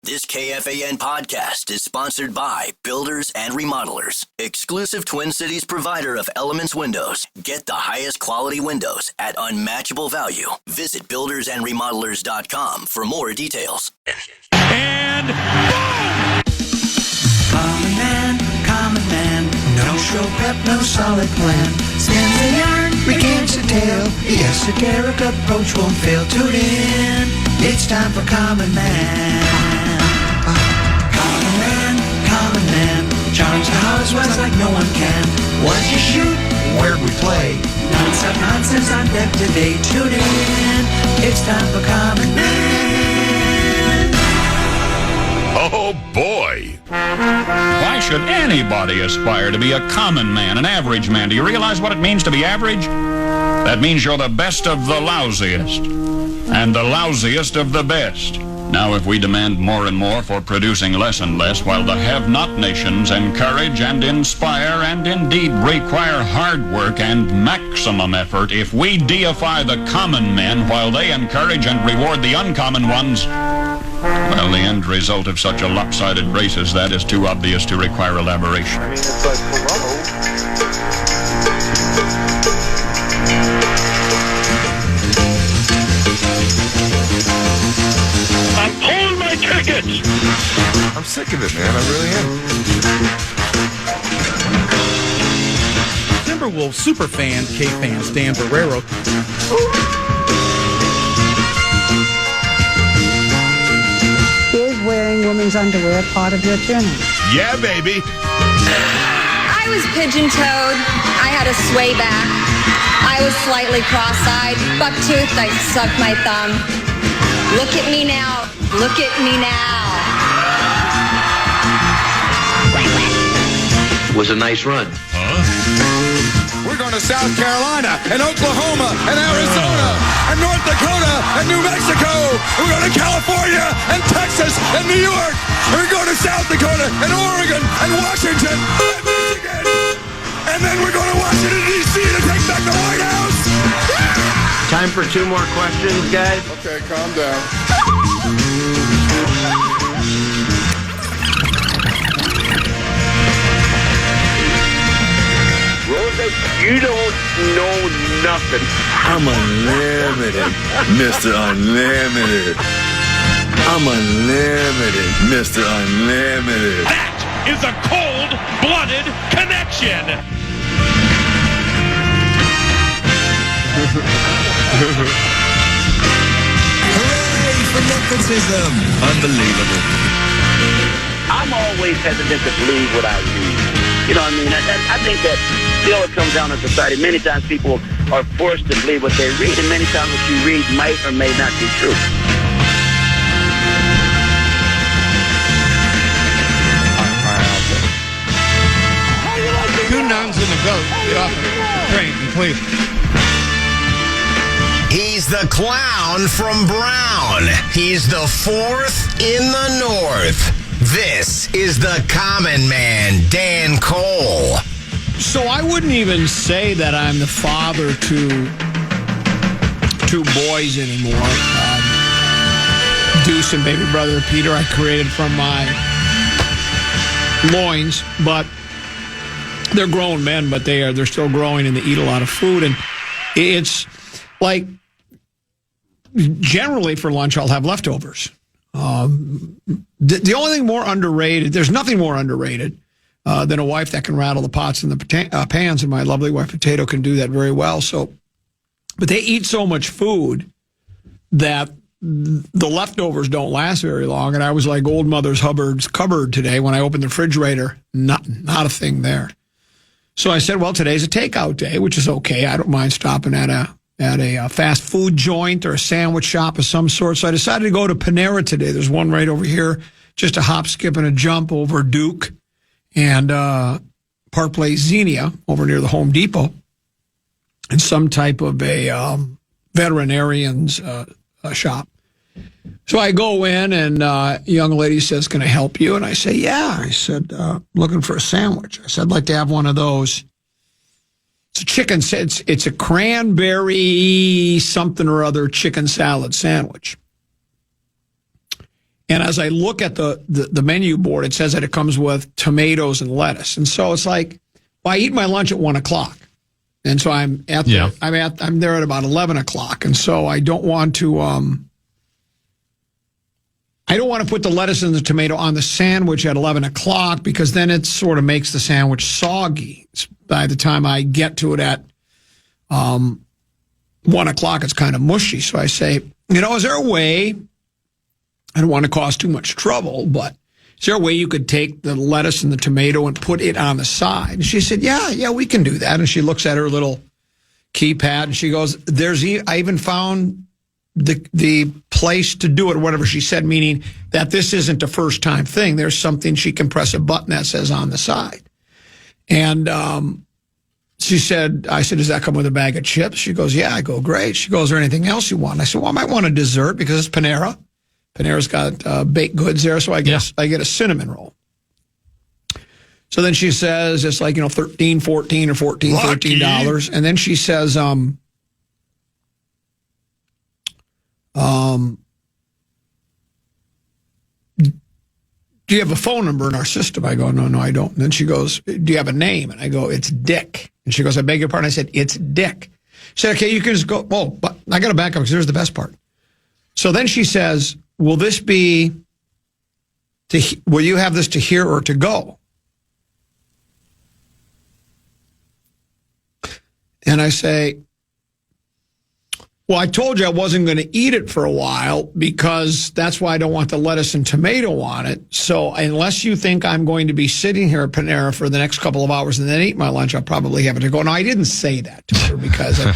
This KFAN podcast is sponsored by Builders and Remodelers, exclusive Twin Cities provider of Elements Windows. Get the highest quality windows at unmatchable value. Visit buildersandremodelers.com for more details. And boom! Common man, no show prep, no solid plan. Spins the yarn, recants the tale. The esoteric approach won't fail. Tune in, it's time for Common Man. Common man, charms the house was like no one can. What'd you shoot? Where'd we play? Non-stop nonsense on deck today. Tune in, it's time for Common Man. Oh, boy. Why should anybody aspire to be a common man, an average man? Do you realize what it means to be average? That means you're the best of the lousiest, and the lousiest of the best. Now, if we demand more and more for producing less and less, while the have-not nations encourage and inspire and indeed require hard work and maximum effort, if we deify the common men while they encourage and reward the uncommon ones, well, the end result of such a lopsided race as that is too obvious to require elaboration. I mean, it's like, hello. I'm pulling my tickets! I'm sick of it, man. I really am. Timberwolves superfan KFAN Dan Barrero. Is wearing women's underwear part of your journey? Yeah, baby! I was pigeon-toed. I had a sway back. I was slightly cross-eyed. Buck-toothed. I sucked my thumb. Look at me now. Look at me now. It was a nice run. We're going to South Carolina and Oklahoma and Arizona and North Dakota and New Mexico. We're going to California and Texas and New York. We're going to South Dakota and Oregon and Washington and Michigan. And then we're going to Washington, D.C. to take back the White House. Time for two more questions, guys. Okay, calm down. You don't know nothing. I'm unlimited, Mr. Unlimited. I'm unlimited, Mr. Unlimited. That is a cold-blooded connection! Hooray for nepotism. Unbelievable. I'm always hesitant to believe what I read. You know what I mean? I think that still it comes down to society. Many times people are forced to believe what they read, and many times what you read might or may not be true. Two nuns and a goat. Get off the train, please. He's the clown from Brown. He's the fourth in the north. This is the common man, Dan Cole. So I wouldn't even say that I'm the father to two boys anymore. Deuce and baby brother Peter I created from my loins, but they're grown men, but they're still growing and they eat a lot of food. And it's like generally for lunch I'll have leftovers. The only thing more underrated, there's nothing more underrated than a wife that can rattle the pots and the pans, and my lovely wife Potato can do that very well. So, but they eat so much food that the leftovers don't last very long. And I was like old Mother's Hubbard's cupboard today when I opened the refrigerator, not a thing there. So I said, well, today's a takeout day, which is okay. I don't mind stopping at a fast food joint or a sandwich shop of some sort. So I decided to go to Panera today. There's one right over here, just a hop, skip, and a jump over Duke and Park Place Xenia over near the Home Depot, and some type of a veterinarian's shop. So I go in, and a young lady says, can I help you? And I say, yeah. I said, looking for a sandwich. I said, I'd like to have one of those. It's a chicken, it's a cranberry something or other chicken salad sandwich. And as I look at the menu board, it says that it comes with tomatoes and lettuce. And so it's like, well, I eat my lunch at 1 o'clock. And so I'm there at about 11 o'clock. And so I don't want to put the lettuce and the tomato on the sandwich at 11 o'clock because then it sort of makes the sandwich soggy. By the time I get to it at 1 o'clock, it's kind of mushy. So I say, is there a way, I don't want to cause too much trouble, but is there a way you could take the lettuce and the tomato and put it on the side? And she said, yeah, we can do that. And she looks at her little keypad and she goes, I even found the place to do it, or whatever she said, meaning that this isn't a first time thing. There's something she can press a button that says on the side. And I said, does that come with a bag of chips? She goes, yeah. I go, great. She goes, is there anything else you want? I said, well, I might want a dessert because it's Panera. Panera's got baked goods there, so I get a cinnamon roll. So then she says it's like, $13, $14 or $14, $13. And then she says, do you have a phone number in our system? I go, no, I don't. And then she goes, do you have a name? And I go, it's Dick. And she goes, I beg your pardon. I said, it's Dick. She said, okay, you can just go. Oh, but I got to back up because here's the best part. So then she says, will you have this to here or to go? And I say, well, I told you I wasn't going to eat it for a while because that's why I don't want the lettuce and tomato on it. So unless you think I'm going to be sitting here at Panera for the next couple of hours and then eat my lunch, I'll probably have it to go. No, I didn't say that to her because I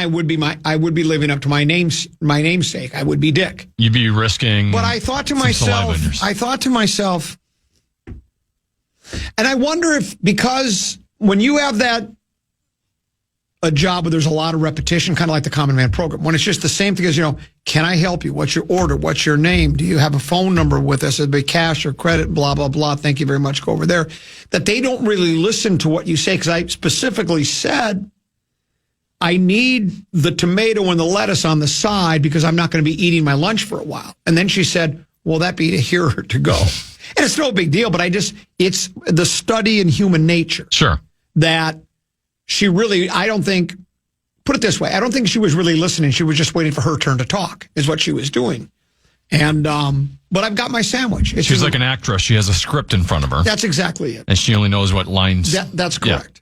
would be living up to my namesake. I would be Dick. You'd be risking. But I thought to myself, and I wonder if, because when you have a job where there's a lot of repetition, kind of like the Common Man program, when it's just the same thing as, can I help you? What's your order? What's your name? Do you have a phone number with us? It'd be cash or credit, blah, blah, blah. Thank you very much. Go over there. That they don't really listen to what you say, because I specifically said, I need the tomato and the lettuce on the side because I'm not going to be eating my lunch for a while. And then she said, well, that be to here or to go. And it's no big deal, but it's the study in human nature. Sure. That she really, I don't think she was really listening. She was just waiting for her turn to talk, is what she was doing. And, but I've got my sandwich. She's like an actress. She has a script in front of her. That's exactly it. And she only knows what lines. That's correct.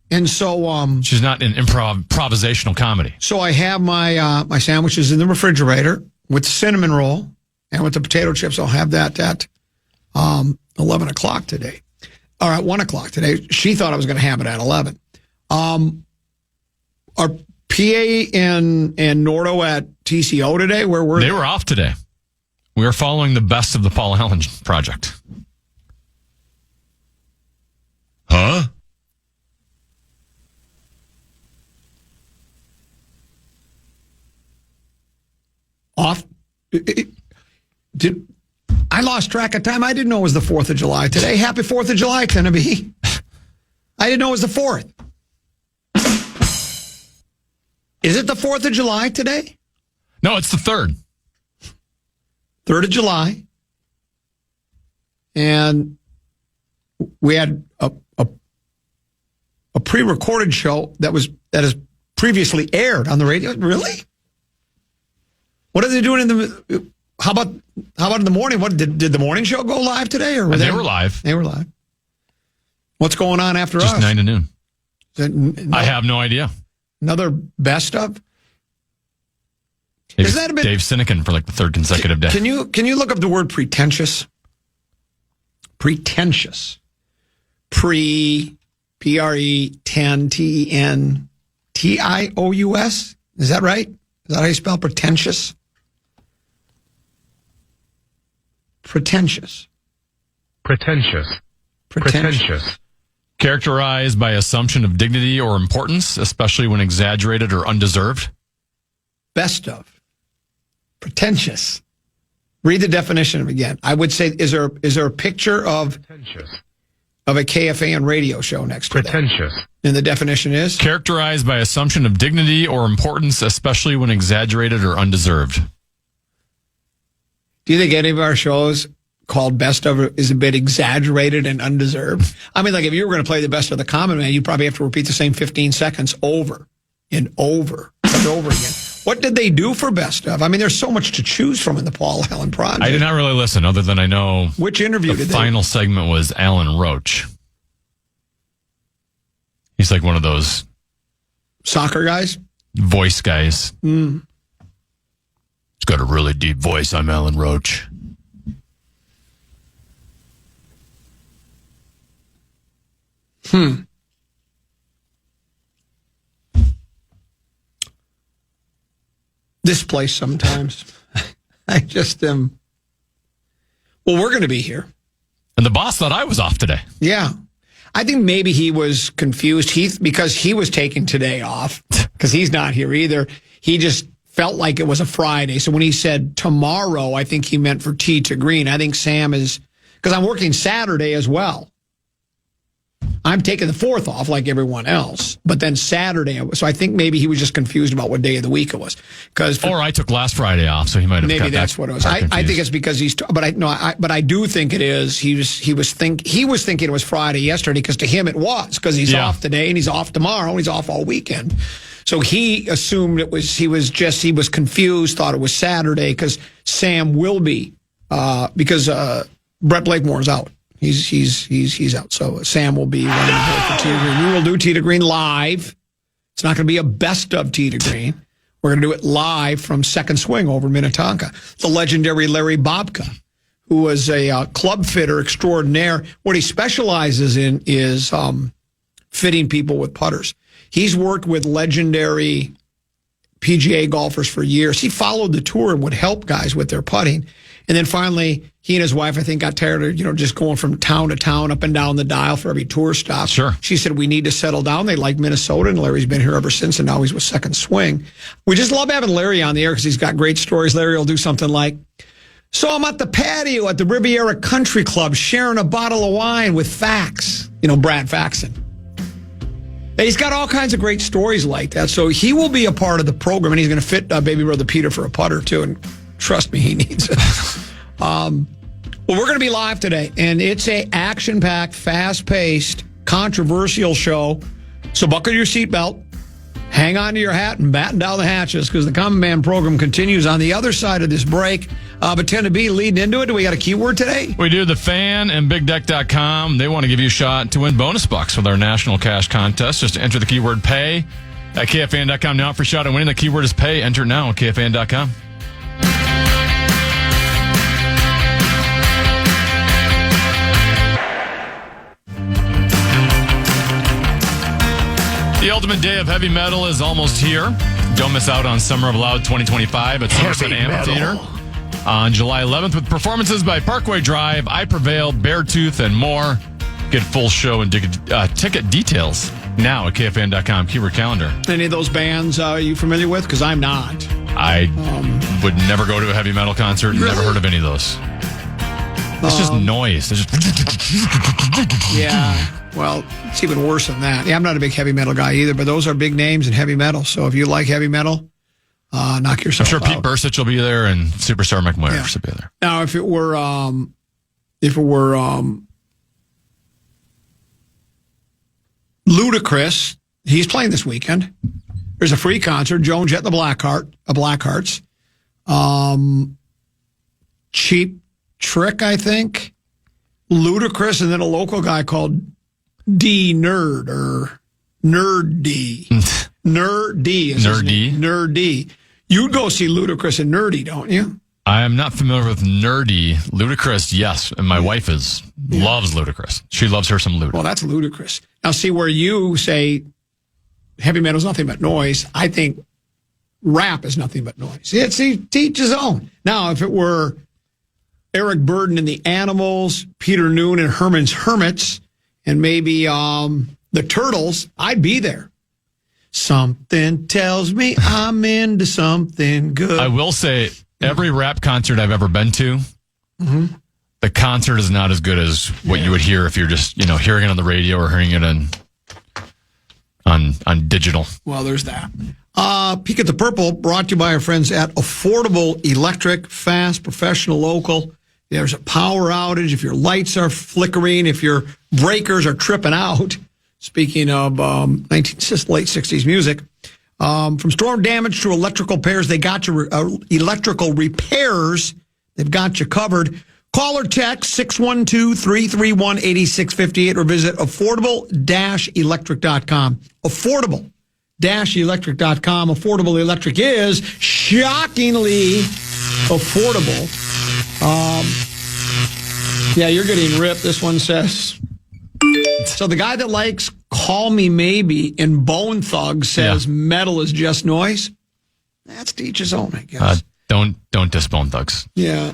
Yeah. And so, she's not in improvisational comedy. So I have my sandwiches in the refrigerator with the cinnamon roll and with the potato chips. I'll have that at, 11 o'clock today, or at 1 o'clock today. She thought I was going to have it at 11. Are PA and Nordo at TCO today? Where were they? They were off today. We are following the best of the Paul Allen project. Huh? Off? I lost track of time. I didn't know it was the 4th of July today. Happy 4th of July, Tennessee. I didn't know it was the 4th. Is it the 4th of July today? No, it's the 3rd. 3rd of July. And we had a pre-recorded show that has previously aired on the radio. Really? What are they doing how about in the morning? What did the morning show go live today? Or they were live. They were live. What's going on after Just us? 9 to noon. I have no idea. Another best of? Is that a bit, Dave Sinekin for like the 3rd consecutive day. Can you look up the word pretentious? Pretentious. Pre-10, T-E-N-T-I-O-U-S? Is that right? Is that how you spell pretentious? Pretentious. Pretentious. Characterized by assumption of dignity or importance, especially when exaggerated or undeserved. Best of. Pretentious. Read the definition again. I would say, is there a picture of a KFAN radio show next to Pretentious. That? And the definition is? Characterized by assumption of dignity or importance, especially when exaggerated or undeserved. Do you think any of our shows called Best of is a bit exaggerated and undeserved? I mean, like if you were going to play the Best of the Common Man, you'd probably have to repeat the same 15 seconds over and over and over again. What did they do for Best of? I mean, there's so much to choose from in the Paul Allen Project. I did not really listen, other than I know which interview the final segment was Alan Roach. He's like one of those soccer guys, voice guys. He's got a really deep voice. I'm Alan Roach. This place sometimes. I just am. Well, we're going to be here. And the boss thought I was off today. Yeah. I think maybe he was confused because he was taking today off because he's not here either. He just felt like it was a Friday. So when he said tomorrow, I think he meant for Tee to Green. I think Sam is, because I'm working Saturday as well. I'm taking the 4th off like everyone else, but then Saturday. So I think maybe he was just confused about what day of the week it was. Or I took last Friday off, so he might have. Maybe that's what it was. I think it's because he's. But I do think it is. He was thinking it was Friday yesterday because to him it was because he's off today and he's off tomorrow and he's off all weekend. So he assumed it was. He was confused. Thought it was Saturday because Sam will be because Brett Blakemore is out. He's out. So Sam will be running the board for Tee to Green. We will do Tee to Green live. It's not going to be a best of Tee to Green. We're going to do it live from Second Swing over Minnetonka. The legendary Larry Bobka, who was a club fitter extraordinaire. What he specializes in is fitting people with putters. He's worked with legendary PGA golfers for years. He followed the tour and would help guys with their putting. And then finally, he and his wife, I think, got tired of, just going from town to town, up and down the dial for every tour stop. Sure. She said, we need to settle down. They like Minnesota, and Larry's been here ever since, and now he's with Second Swing. We just love having Larry on the air because he's got great stories. Larry will do something like, so I'm at the patio at the Riviera Country Club sharing a bottle of wine with Fax, Brad Faxon. And he's got all kinds of great stories like that. So he will be a part of the program, and he's going to fit baby brother Peter for a putter, too, and trust me, he needs it. Well, we're going to be live today, and it's a action-packed, fast-paced, controversial show. So buckle your seatbelt, hang on to your hat, and batten down the hatches because the Common Man program continues on the other side of this break. But 10 to be leading into it. Do we got a keyword today? We do. The Fan and BigDeck.com. They want to give you a shot to win bonus bucks with our national cash contest. Just enter the keyword pay at KFAN.com now for a shot at winning. The keyword is pay. Enter now at KFAN.com. The ultimate day of heavy metal is almost here. Don't miss out on Summer of Loud 2025 at Somerset Amphitheater on July 11th with performances by Parkway Drive, I Prevail, Beartooth, and more. Get full show and ticket details now at KFAN.com keyword calendar. Any of those bands are you familiar with? Because I'm not. I would never go to a heavy metal concert. Really? Never heard of any of those. It's just noise. It's just... Yeah. Well, it's even worse than that. Yeah, I'm not a big heavy metal guy either, but those are big names in heavy metal. So if you like heavy metal, knock yourself out. I'm sure Pete Bursic will be there and Superstar Mike Myers will be there. Now, if it were Ludacris, he's playing this weekend. There's a free concert. Joan Jett and the Blackhearts. Cheap Trick, I think. Ludacris, and then a local guy called D Nerd or Nerd D. Nerd D is his name. Nerd D. You'd go see Ludacris and Nerdy, don't you? I am not familiar with Nerdy. Ludacris, yes. And my wife loves Ludacris. She loves her some Ludacris. Well, that's Ludacris. Now, see where you say heavy metal is nothing but noise. I think rap is nothing but noise. It's each his own. Now, if it were Eric Burden and the Animals, Peter Noon and Herman's Hermits, and maybe the Turtles, I'd be there. Something tells me I'm into something good. I will say, every rap concert I've ever been to, the concert is not as good as what you would hear if you're just, hearing it on the radio or hearing it on on digital. Well, there's that. Peek at the Purple, brought to you by our friends at Affordable Electric, fast, professional, local. There's a power outage. If your lights are flickering, if your breakers are tripping out, speaking of late 60s music, from storm damage to electrical repairs, they got you electrical repairs. They've got you covered. Call or text 612-331-8658 or visit affordable-electric.com. Affordable-electric.com. Affordable Electric is shockingly affordable. Yeah, you're getting ripped. This one says. So the guy that likes Call Me Maybe and Bone Thugs says metal is just noise. That's to each his own, I guess. Don't diss Bone Thugs. Yeah.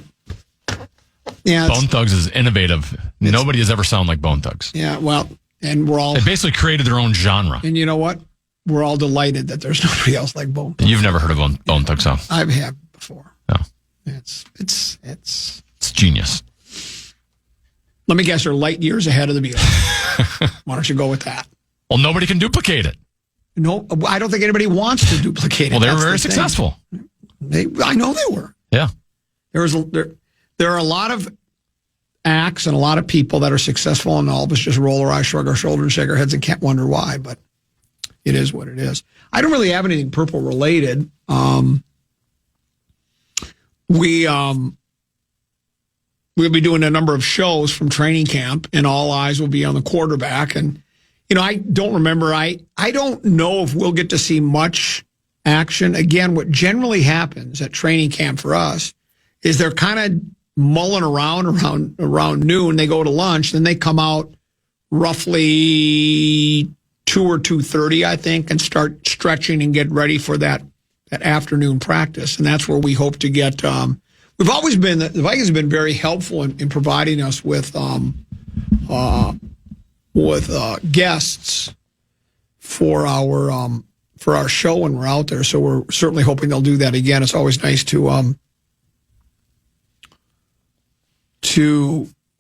Yeah. Bone Thugs is innovative. Nobody has ever sounded like Bone Thugs. Yeah, well, and we're all... They basically created their own genre. And you know what? We're all delighted that there's nobody else like Bone Thugs. You've never heard of Bone Thugs song? I have before. No. It's genius. Let me guess, they're light years ahead of the Beatles. Why don't you go with that? Well, nobody can duplicate it. No, I don't think anybody wants to duplicate it. Well, they were very successful. I know they were. Yeah. There are a lot of acts and a lot of people that are successful, and all of us just roll our eyes, shrug our shoulders, and shake our heads and can't wonder why, but it is what it is. I don't really have anything Purple related. We'll be doing a number of shows from training camp, and all eyes will be on the quarterback. And, I don't remember. I don't know if we'll get to see much action. Again, what generally happens at training camp for us is they're kind of mulling around noon. They go to lunch, then they come out roughly 2 or 2:30, I think, and start stretching and get ready for that afternoon practice. And that's where we hope to get. The Vikings have been very helpful in providing us with guests for our show when we're out there. So we're certainly hoping they'll do that again. It's always nice to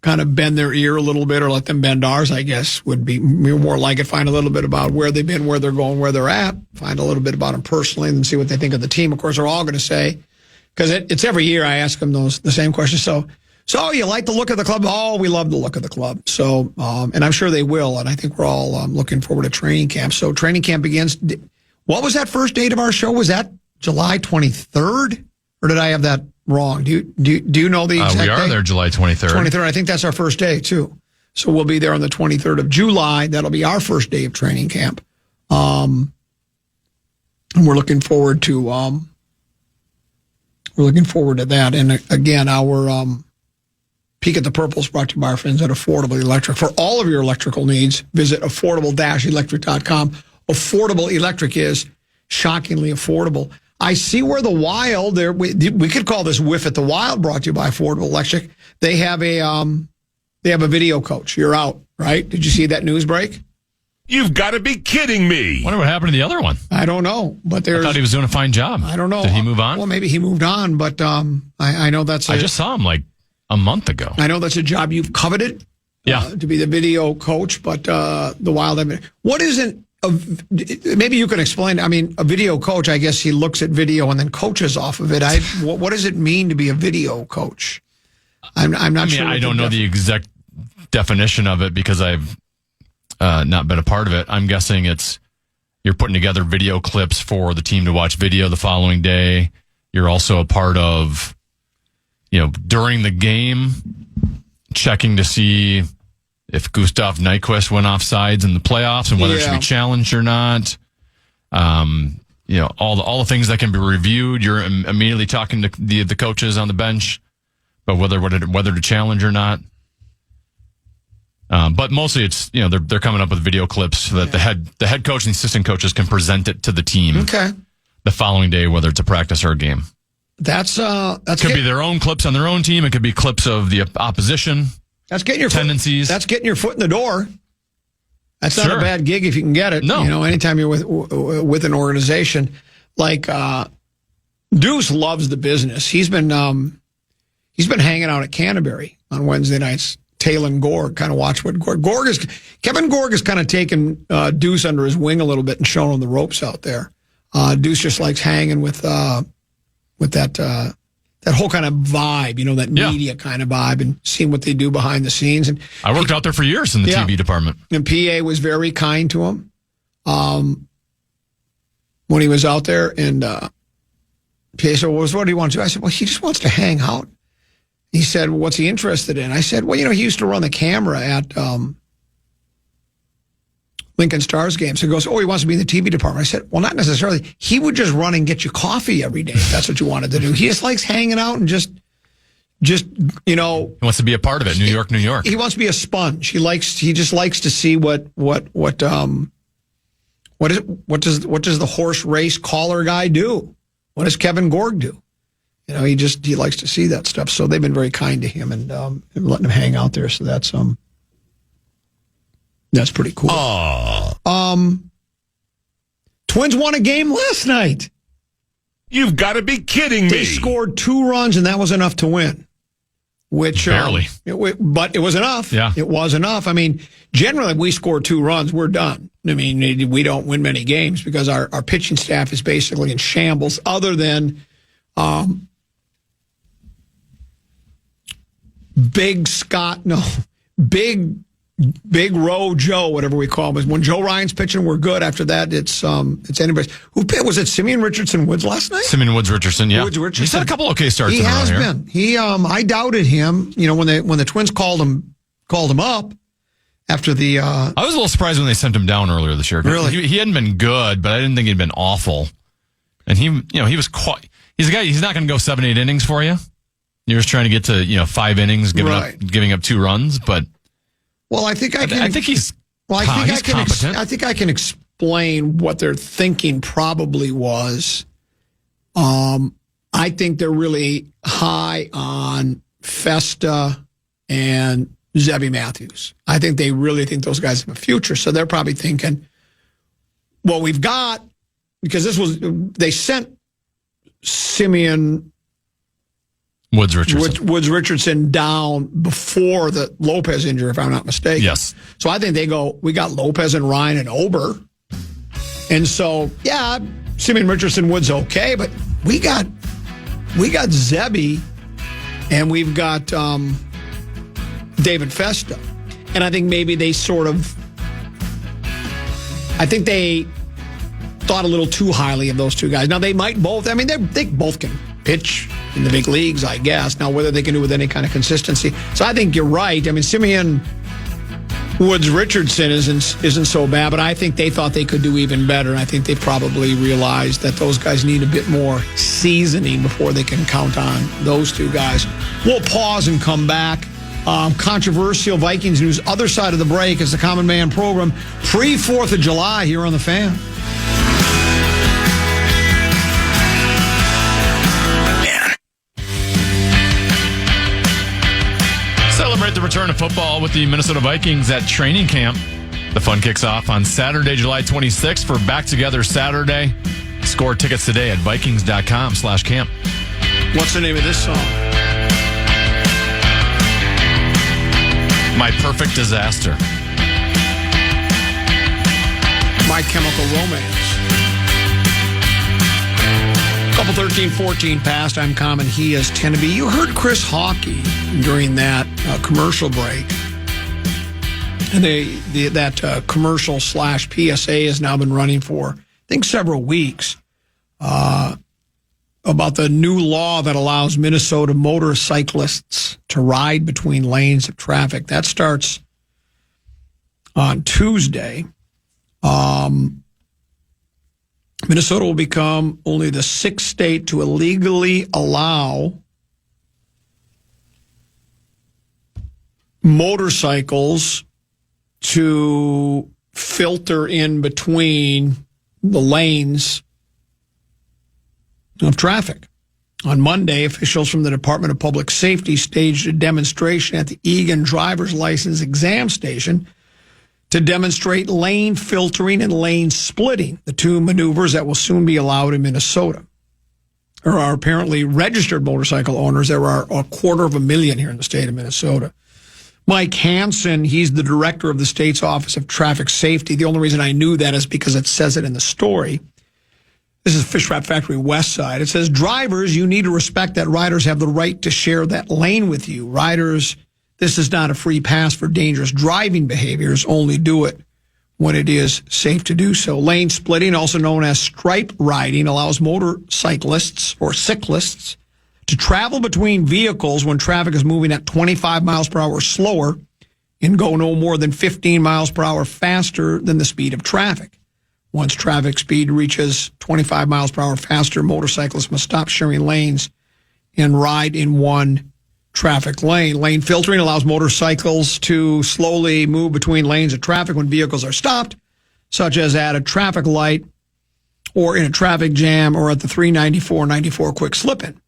kind of bend their ear a little bit, or let them bend ours, I guess, would be more like it. Find a little bit about where they've been, where they're going, where they're at. Find a little bit about them personally, and see what they think of the team. Of course, they're all going to say, because it's every year I ask them the same question. So you like the look of the club? Oh, we love the look of the club. So, and I'm sure they will. And I think we're all looking forward to training camp. So training camp begins. What was that first date of our show? Was that July 23rd? Or did I have that wrong? Do you know the exact We are date? there July 23rd. 23rd. I think that's our first day, too. So we'll be there on the 23rd of July. That'll be our first day of training camp. And we're looking forward to that. And again, our Peek at the Purple is brought to you by our friends at Affordable Electric. For all of your electrical needs, visit affordable-electric.com. Affordable Electric is shockingly affordable. I see where the Wild there. We could call this Whiff at the Wild, brought to you by Affordable Electric. They have a video coach. You're out, right? Did you see that news break? You've got to be kidding me. I wonder what happened to the other one. I don't know, but I thought he was doing a fine job. I don't know. Did he move on? Well, maybe he moved on, but I know that's. I just saw him like a month ago. I know that's a job you've coveted. Yeah, to be the video coach, but the Wild. What isn't? Maybe you can explain. I mean, a video coach, I guess he looks at video and then coaches off of it. What does it mean to be a video coach? I'm not sure. I don't know the exact definition of it because I've not been a part of it. I'm guessing you're putting together video clips for the team to watch video the following day. You're also a part of, during the game, checking to see if Gustav Nyquist went off sides in the playoffs and whether it should be challenged or not. All the things that can be reviewed. You're immediately talking to the coaches on the bench about whether to challenge or not. But mostly it's, they're coming up with video clips so that the head coach and the assistant coaches can present it to the team the following day, whether it's a practice or a game. That's could be their own clips on their own team. It could be clips of the opposition. That's getting your tendencies. That's getting your foot in the door. That's not a bad gig if you can get it. No. Anytime you're with an organization like Deuce loves the business. He's been hanging out at Canterbury on Wednesday nights, Talon Gorg, kind of watch what Kevin Gorg has kind of taken Deuce under his wing a little bit and shown him the ropes out there. Deuce just likes hanging with that whole kind of vibe, that media kind of vibe, and seeing what they do behind the scenes. And I worked out there for years in the TV department. And PA was very kind to him when he was out there. And PA said, well, what do you want to do? I said, well, he just wants to hang out. He said, well, what's he interested in? I said, well, he used to run the camera at Lincoln Stars games. So he goes, oh, he wants to be in the TV department. I said, well, not necessarily. He would just run and get you coffee every day if that's what you wanted to do. He just likes hanging out and just He wants to be a part of it. New York. He wants to be a sponge. He just likes to see what does the horse race caller guy do? What does Kevin Gorg do? He likes to see that stuff. So they've been very kind to him and letting him hang out there. So that's pretty cool. Twins won a game last night. You've got to be kidding me. They scored 2 runs, and that was enough to win. Which barely, but it was enough. Yeah, it was enough. I mean, generally, we score 2 runs, we're done. I mean, we don't win many games because our pitching staff is basically in shambles. Other than Big Row Joe, whatever we call him. When Joe Ryan's pitching, we're good. After that, it's anybody's. Was it Simeon Richardson Woods last night? Simeon Woods Richardson, yeah. Woods Richardson. He's had a couple okay starts. He has been. He I doubted him. When the Twins called him up after the. I was a little surprised when they sent him down earlier this year. Really, he hadn't been good, but I didn't think he'd been awful. And he was quite. He's a guy. He's not going to go 7-8 innings for you. You're just trying to get to 5 innings, giving up 2 runs, but. Well, I think he's. Well, he's competent. I think I can explain what their thinking probably was. I think they're really high on Festa and Zebby Matthews. I think they really think those guys have a future. So they're probably thinking, well, we've got, because they sent Simeon Woods Richardson down before the Lopez injury, if I'm not mistaken. Yes. So I think they go, we got Lopez and Ryan and Ober. And so, Simeon Richardson Woods okay, but we got Zebby and we've got David Festa. And I think maybe they they thought a little too highly of those 2 guys. Now, they might both, they both can pitch in the big leagues, I guess. Now, whether they can do it with any kind of consistency. So I think you're right. Simeon Woods Richardson isn't so bad, but I think they thought they could do even better. And I think they probably realized that those guys need a bit more seasoning before they can count on those 2 guys. We'll pause and come back. Controversial Vikings news, other side of the break, is the Common Man program pre-4th of July here on The Fan. Celebrate the return of football with the Minnesota Vikings at training camp. The fun kicks off on Saturday, July 26th for Back Together Saturday. Score tickets today at Vikings.com/camp. What's the name of this song? My Perfect Disaster. My Chemical Romance. Couple 13-14 past. I'm Common. He is 10 to be. You heard Chris Hawkey during that commercial break. And that commercial / PSA has now been running for, I think, several weeks about the new law that allows Minnesota motorcyclists to ride between lanes of traffic. That starts on Tuesday. Minnesota will become only the 6th state to illegally allow motorcycles to filter in between the lanes of traffic. On Monday, officials from the Department of Public Safety staged a demonstration at the Egan driver's license exam station to demonstrate lane filtering and lane splitting, the 2 maneuvers that will soon be allowed in Minnesota. There are apparently registered motorcycle owners. There are 250,000 here in the state of Minnesota. Mike Hansen, he's the director of the state's Office of Traffic Safety. The only reason I knew that is because it says it in the story. This is Fish Wrap Factory West Side. It says, drivers, you need to respect that riders have the right to share that lane with you. Riders, this is not a free pass for dangerous driving behaviors. Only do it when it is safe to do so. Lane splitting, also known as stripe riding, allows motorcyclists or cyclists to travel between vehicles when traffic is moving at 25 miles per hour slower and go no more than 15 miles per hour faster than the speed of traffic. Once traffic speed reaches 25 miles per hour faster, motorcyclists must stop sharing lanes and ride in one traffic lane. Lane filtering allows motorcycles to slowly move between lanes of traffic when vehicles are stopped, such as at a traffic light or in a traffic jam or at the 394-94 quick slip-in.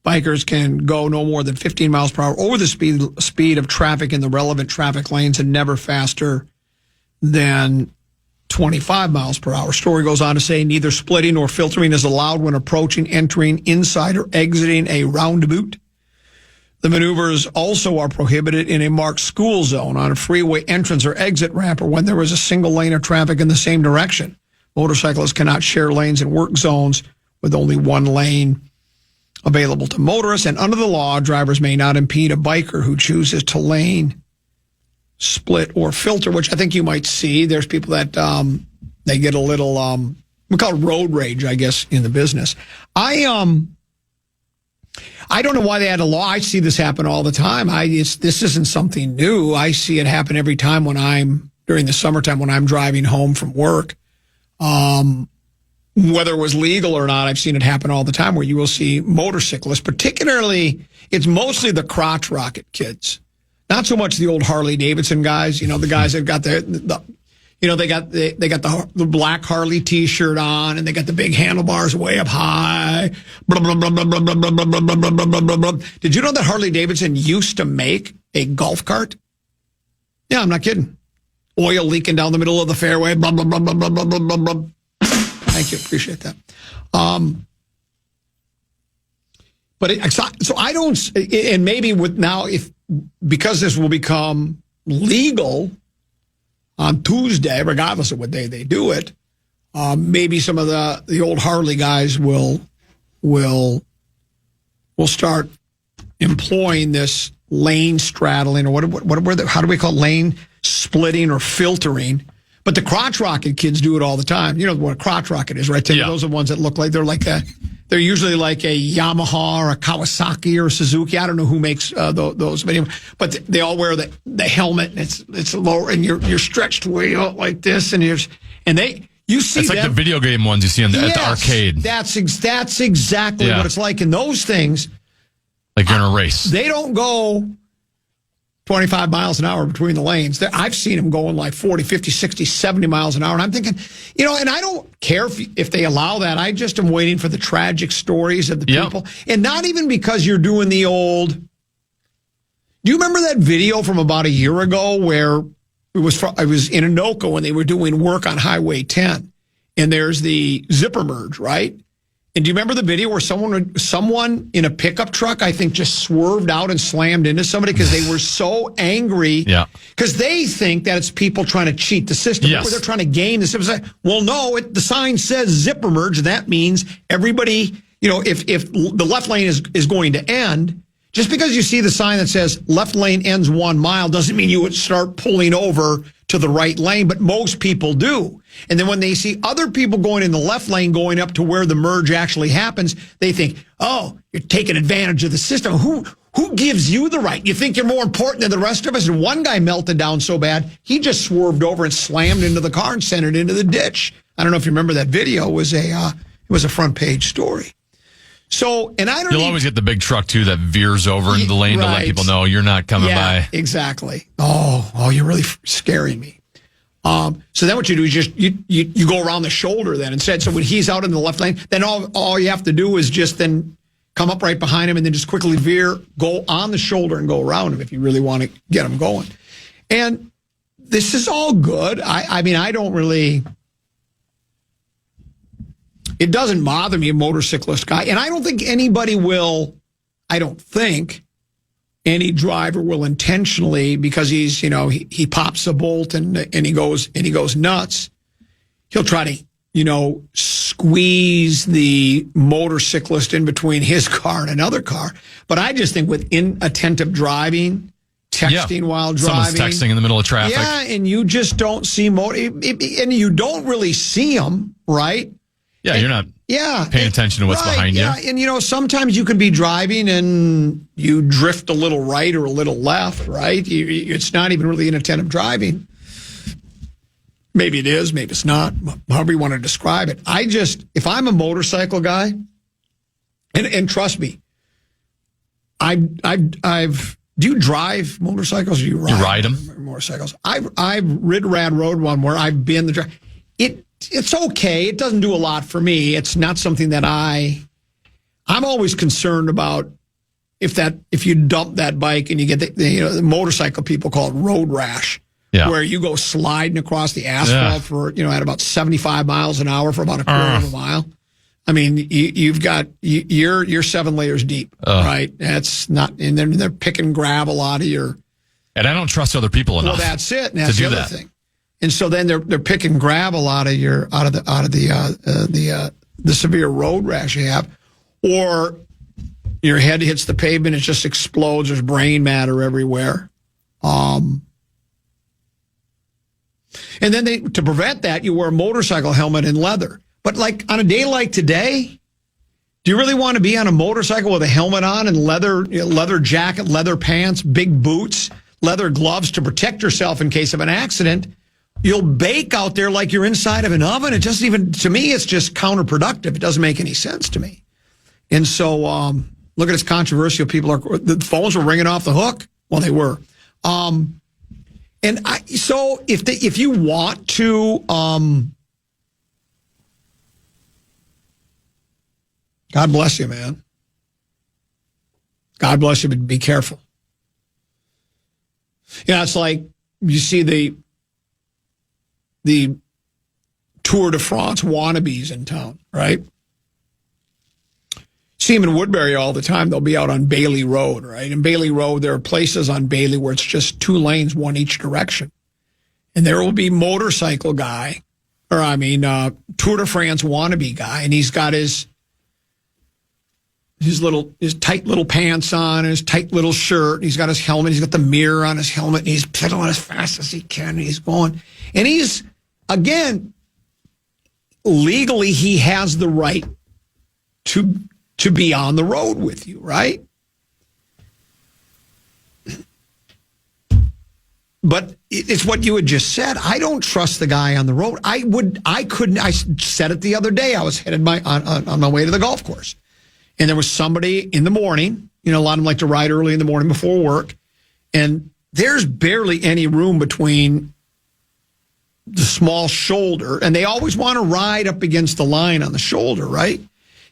Bikers can go no more than 15 miles per hour over the speed of traffic in the relevant traffic lanes and never faster than 25 miles per hour. Story goes on to say neither splitting nor filtering is allowed when approaching, entering, inside, or exiting a roundabout. The maneuvers also are prohibited in a marked school zone, on a freeway entrance or exit ramp, or when there is a single lane of traffic in the same direction. Motorcyclists cannot share lanes in work zones with only one lane available to motorists, and under the law, drivers may not impede a biker who chooses to lane split or filter, which I think you might see. There's people that they get a little we call it road rage, I guess, in the business. I don't know why they had a law. I see this happen all the time. This isn't something new. I see it happen every time during the summertime when I'm driving home from work. Whether it was legal or not, I've seen it happen all the time where you will see motorcyclists, particularly, it's mostly the crotch rocket kids. Not so much the old Harley Davidson guys, the guys that got they got the black Harley T-shirt on, and they got the big handlebars way up high. Did you know that Harley Davidson used to make a golf cart? Yeah, I'm not kidding. Oil leaking down the middle of the fairway. Thank you. Appreciate that. So I don't, and maybe because this will become legal on Tuesday, regardless of what day they do it, maybe some of the old Harley guys will start employing this lane straddling, or how do we call it? Lane splitting or filtering. But the crotch rocket kids do it all the time. You know what a crotch rocket is, right? Yeah. Those are the ones that look like they're usually like a Yamaha or a Kawasaki or a Suzuki. I don't know who makes those, but they all wear the helmet, and it's lower, and you're stretched way out like this, and you see it's like the video game ones you see at the arcade. That's exactly what it's like. And those things, like you're in a race, they don't go 25 miles an hour between the lanes. I've seen them going like 40, 50, 60, 70 miles an hour. And I'm thinking, and I don't care if they allow that. I just am waiting for the tragic stories of the people. And not even because you're doing the old. Do you remember that video from about a year ago where I was in Anoka when they were doing work on Highway 10, and there's the zipper merge, right? And do you remember the video where someone in a pickup truck, I think, just swerved out and slammed into somebody because they were so angry? Yeah. Because they think that it's people trying to cheat the system. Yes. Or they're trying to game the system. Well, no, the sign says zipper merge. That means everybody, if the left lane is going to end, just because you see the sign that says left lane ends 1 mile doesn't mean you would start pulling over to the right lane, but most people do. And then when they see other people going in the left lane going up to where the merge actually happens, they think, oh, you're taking advantage of the system. Who gives you the right? You think you're more important than the rest of us? And one guy melted down so bad, he just swerved over and slammed into the car and sent it into the ditch. I don't know if you remember that video. It was a front page story. So, and I don't. You'll always get the big truck too that veers over into the lane to let people know you're not coming by. Exactly. Oh, you're really scaring me. So then what you do is you go around the shoulder then instead. So when he's out in the left lane, then all you have to do is just then come up right behind him and then just quickly veer, go on the shoulder and go around him if you really want to get him going. And this is all good. I mean, I don't really. It doesn't bother me, a motorcyclist guy. And I don't think anybody will, any driver will intentionally, because he's, he pops a bolt and he goes nuts. He'll try to, squeeze the motorcyclist in between his car and another car. But I just think with inattentive driving, texting while driving. Someone's texting in the middle of traffic. Yeah, and you just don't see and you don't really see them, right? Yeah, you're not paying attention to what's behind you. Yeah, and sometimes you can be driving and you drift a little right or a little left, right? It's not even really inattentive driving. Maybe it is, maybe it's not, however you want to describe it. If I'm a motorcycle guy, and trust me, do you drive motorcycles or do you ride them? Motorcycles. I've ridden Rad Road one where I've been the driver. It's okay. It doesn't do a lot for me. It's not something that I'm always concerned about if you dump that bike and you get the motorcycle people call it road rash. Yeah. Where you go sliding across the asphalt for, at about 75 miles an hour for about a quarter of a mile. I mean, you're 7 layers deep, right? That's not, and then they're picking gravel out of your. And I don't trust other people enough. Well, that's it. And that's the other thing. And so then they're picking gravel out of the severe road rash you have, or your head hits the pavement, it just explodes. There's brain matter everywhere. And then to prevent that, you wear a motorcycle helmet and leather. But like on a day like today, do you really want to be on a motorcycle with a helmet on and leather jacket, leather pants, big boots, leather gloves to protect yourself in case of an accident? You'll bake out there like you're inside of an oven. It doesn't even, to me, it's just counterproductive. It doesn't make any sense to me. And so, look at this controversial. The phones were ringing off the hook. Well, they were. So if you want to, God bless you, man. God bless you, but be careful. It's like you see the Tour de France wannabes in town, right? See them in Woodbury all the time. They'll be out on Bailey Road, right? And Bailey Road, there are places on Bailey where it's just 2 lanes, one each direction. And there will be motorcycle guy, Tour de France wannabe guy, and he's got his tight little pants on, his tight little shirt. He's got his helmet. He's got the mirror on his helmet. And he's pedaling as fast as he can. And he's going. And he's, again, legally, he has the right to be on the road with you, right? But it's what you had just said. I don't trust the guy on the road. I said it the other day. I was headed on my way to the golf course. And there was somebody in the morning, a lot of them like to ride early in the morning before work. And there's barely any room between the small shoulder. And they always want to ride up against the line on the shoulder, right?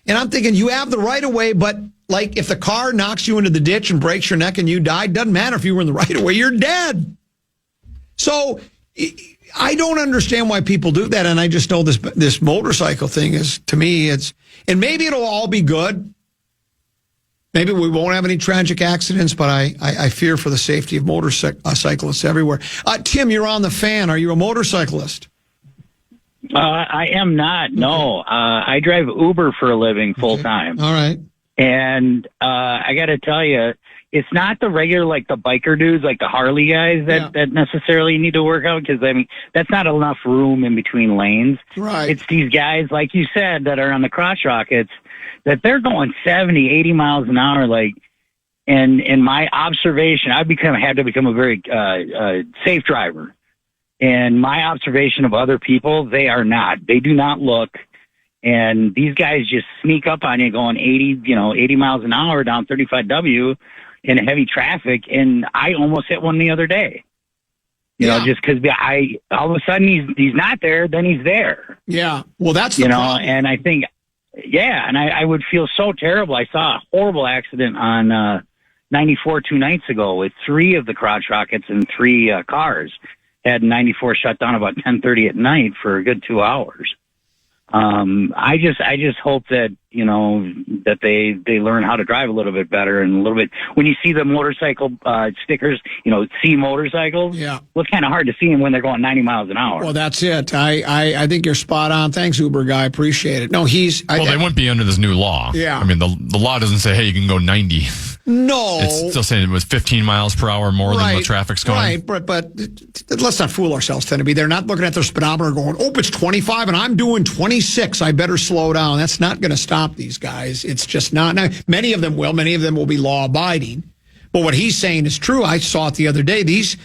And I'm thinking, you have the right of way, but like if the car knocks you into the ditch and breaks your neck and you die, doesn't matter if you were in the right of way, you're dead. So I don't understand why people do that. And I just know this motorcycle thing is, to me, and maybe it'll all be good. Maybe we won't have any tragic accidents, but I fear for the safety of motorcyclists everywhere. Tim, you're on the fan. Are you a motorcyclist? I am not. No, I drive Uber for a living full time. All right. And I got to tell you, it's not the regular, like the biker dudes, like the Harley guys that necessarily need to work out, because, that's not enough room in between lanes. Right. It's these guys, like you said, that are on the crotch rockets, that they're going 70, 80 miles an hour, and in my observation, had to become a very safe driver. And my observation of other people, they are not. They do not look. And these guys just sneak up on you going 80 miles an hour down 35W in heavy traffic. And I almost hit one the other day. Just because all of a sudden he's not there, then he's there. Yeah. Well, that's the problem. And I think, and I would feel so terrible. I saw a horrible accident on 94 2 nights ago with 3 of the crotch rockets and 3 cars. Had 94 shut down about 10:30 at night for a good 2 hours. I just hope that, that they learn how to drive a little bit better and a little bit. When you see the motorcycle stickers, see motorcycles. Yeah. Well, it's kind of hard to see them when they're going 90 miles an hour. Well, that's it. I think you're spot on. Thanks, Uber guy. Appreciate it. No, they wouldn't be under this new law. Yeah. I mean, the law doesn't say, hey, you can go 90. No. It's still saying it was 15 miles per hour more than the traffic's going. Right, but let's not fool ourselves, Tennessee. They're not looking at their speedometer going, it's 25 and I'm doing 26. I better slow down. That's not going to stop these guys. It's just not. Now, many of them will. Many of them will be law-abiding. But what he's saying is true. I saw it the other day. These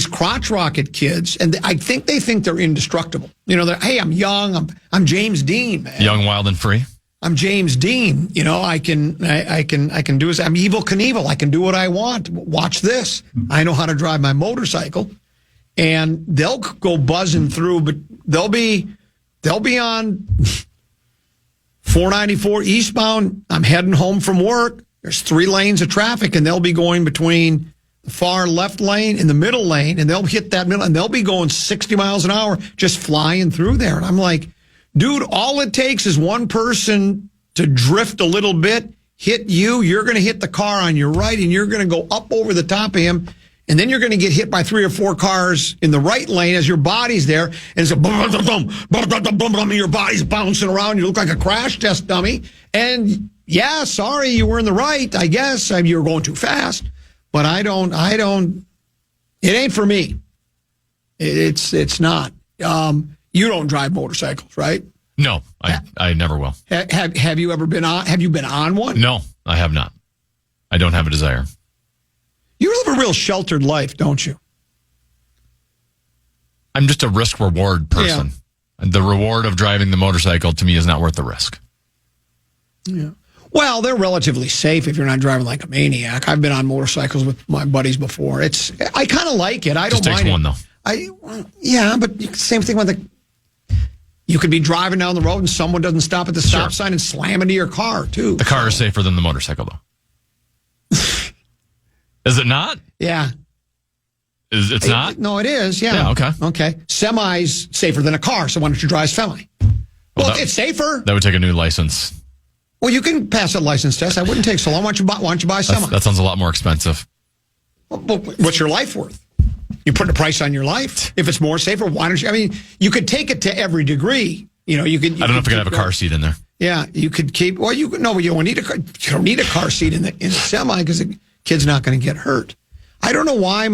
crotch rocket kids, and I think they think they're indestructible. Hey, I'm young. I'm James Dean, man. Young, wild, and free. I'm James Dean. I can do this. I'm Evel Knievel. I can do what I want. Watch this. I know how to drive my motorcycle, and they'll go buzzing through, but they'll be on 494 eastbound. I'm heading home from work. There's 3 lanes of traffic, and they'll be going between the far left lane and the middle lane, and they'll hit that middle, and they'll be going 60 miles an hour, just flying through there. And I'm like, dude, all it takes is one person to drift a little bit, hit you. You're going to hit the car on your right, and you're going to go up over the top of him. And then you're going to get hit by 3 or 4 cars in the right lane as your body's there. And it's a boom, boom, boom, boom, boom, and your body's bouncing around. You look like a crash test dummy. And yeah, sorry, you were in the right, I guess. You were going too fast. But I don't, it ain't for me. It's not. You don't drive motorcycles, right? No, I never will. Have you ever been on? Have you been on one? No, I have not. I don't have a desire. You live a real sheltered life, don't you? I'm just a risk-reward person. Yeah. The reward of driving the motorcycle to me is not worth the risk. Yeah. Well, they're relatively safe if you're not driving like a maniac. I've been on motorcycles with my buddies before. I kind of like it. I don't mind. Just takes one though. Yeah, but same thing with you could be driving down the road and someone doesn't stop at the stop sign and slam into your car too. The car is safer than the motorcycle though. Is it not? Yeah. It's not? No, it is. Yeah. Yeah. Okay. Semi's safer than a car, so why don't you drive semi? Well, it's safer. That would take a new license. Well, you can pass a license test. That wouldn't take so long. Why don't you buy semi? That sounds a lot more expensive. Well, what's your life worth? You put a price on your life. If it's more safer, why don't you? I mean, you could take it to every degree. You could. I don't know if I could have a car seat in there. Yeah, you could keep. Well, you don't need a car. You don't need a car seat in the semi because the kid's not going to get hurt. I don't know why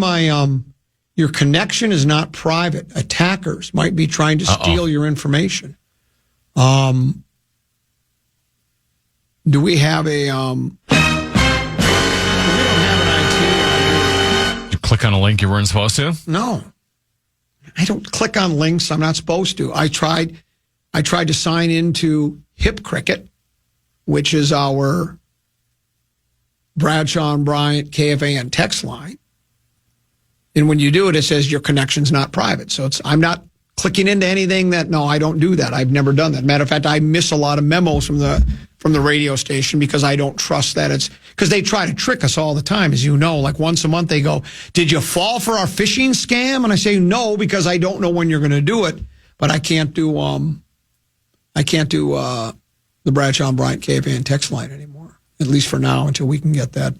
your connection is not private. Attackers might be trying to steal your information. Do we have a? We don't have an IT. You click on a link you weren't supposed to? No, I don't click on links I'm not supposed to. I tried to sign into Hip Cricket, which is our Bradshaw and Bryant KFAN text line. And when you do it, it says your connection's not private. So I'm not clicking into anything no, I don't do that. I've never done that. Matter of fact, I miss a lot of memos from the radio station because I don't trust that because they try to trick us all the time, as you know. Like once a month they go, did you fall for our phishing scam? And I say no, because I don't know when you're going to do it. But I can't do the Bradshaw and Bryant KFAN text line anymore, at least for now, until we can get that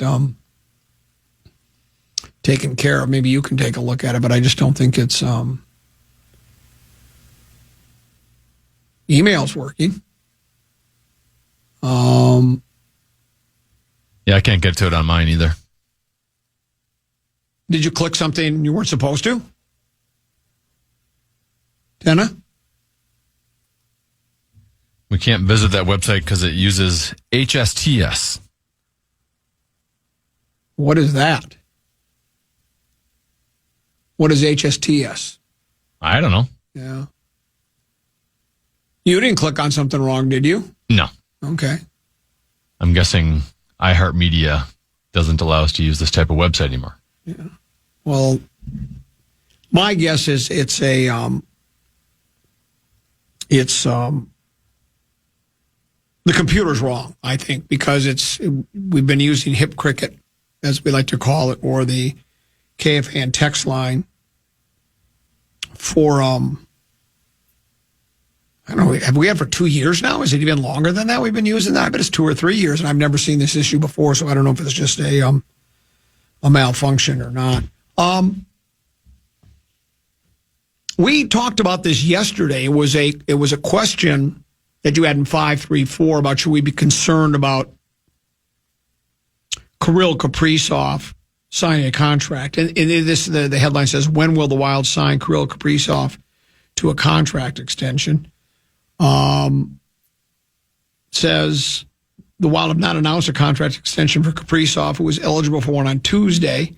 taken care of. Maybe you can take a look at it, but I just don't think it's email's working. Yeah, I can't get to it on mine either. Did you click something you weren't supposed to? Dana? We can't visit that website because it uses HSTS. What is that? What is HSTS? I don't know. Yeah. You didn't click on something wrong, did you? No. Okay. I'm guessing iHeartMedia doesn't allow us to use this type of website anymore. Yeah. Well, my guess is the computer's wrong, I think, because we've been using Hip Cricket, as we like to call it, or the KFAN text line for I don't know, have we had for 2 years now? Is it even longer than that we've been using that? I bet it's 2 or 3 years, and I've never seen this issue before, so I don't know if it's just a malfunction or not. We talked about this yesterday. It was a question that you had in 534 about should we be concerned about Kirill Kaprizov signing a contract. And the headline says, when will the Wild sign Kirill Kaprizov to a contract extension? Says the Wild have not announced a contract extension for Kaprizov, who was eligible for one on Tuesday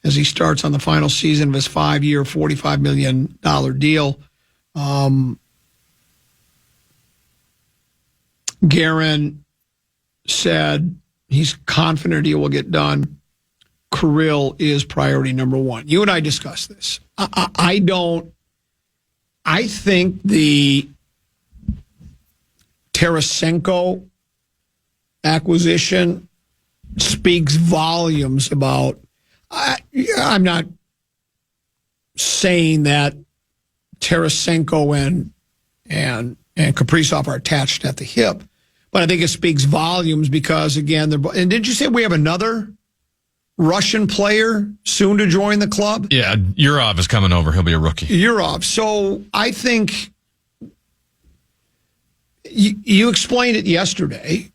as he starts on the final season of his 5-year, $45 million deal. Guerin said he's confident he will get done. Kirill is priority number one. You and I discussed this. I think the Tarasenko acquisition speaks volumes about. I'm not saying that Tarasenko and Kaprizov are attached at the hip, but I think it speaks volumes because, again, and did you say we have another Russian player soon to join the club? Yeah, Yurov is coming over. He'll be a rookie. Yurov. So I think you explained it yesterday.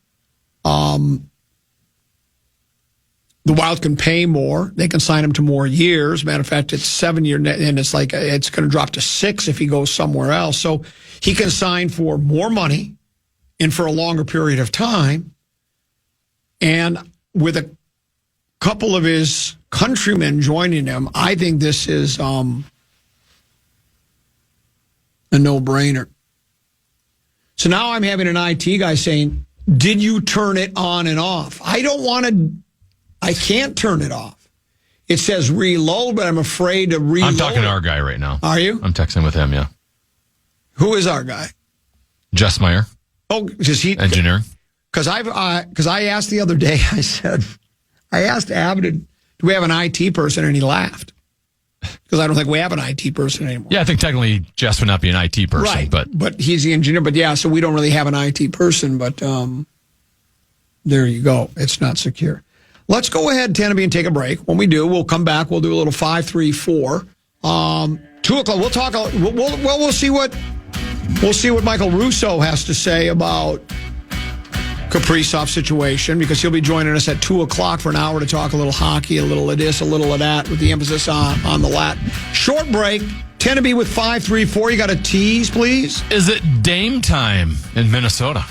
The Wild can pay more. They can sign him to more years. Matter of fact, it's 7-year, and it's going to drop to 6 if he goes somewhere else. So he can sign for more money and for a longer period of time. And with a couple of his countrymen joining him, I think this is a no-brainer. So now I'm having an IT guy saying, did you turn it on and off? I can't turn it off. It says reload, but I'm afraid to reload. I'm talking to our guy right now. Are you? I'm texting with him, yeah. Who is our guy? Jess Meyer. Oh, is he? Engineering. Because I asked the other day, I asked Abbott, do we have an IT person? And he laughed. Because I don't think we have an IT person anymore. Yeah, I think technically Jess would not be an IT person. Right, but he's the engineer. But yeah, so we don't really have an IT person. But there you go. It's not secure. Let's go ahead, Tenneby, and take a break. When we do, we'll come back. We'll do a little 5-3-4. 2 o'clock. We'll talk. We'll see what Michael Russo has to say about Kaprizov's situation, because he'll be joining us at 2 o'clock for an hour to talk a little hockey, a little of this, a little of that, with the emphasis on the lat. Short break. Tenneby with 5-3-4. You got a tease, please? Is it Dame time in Minnesota?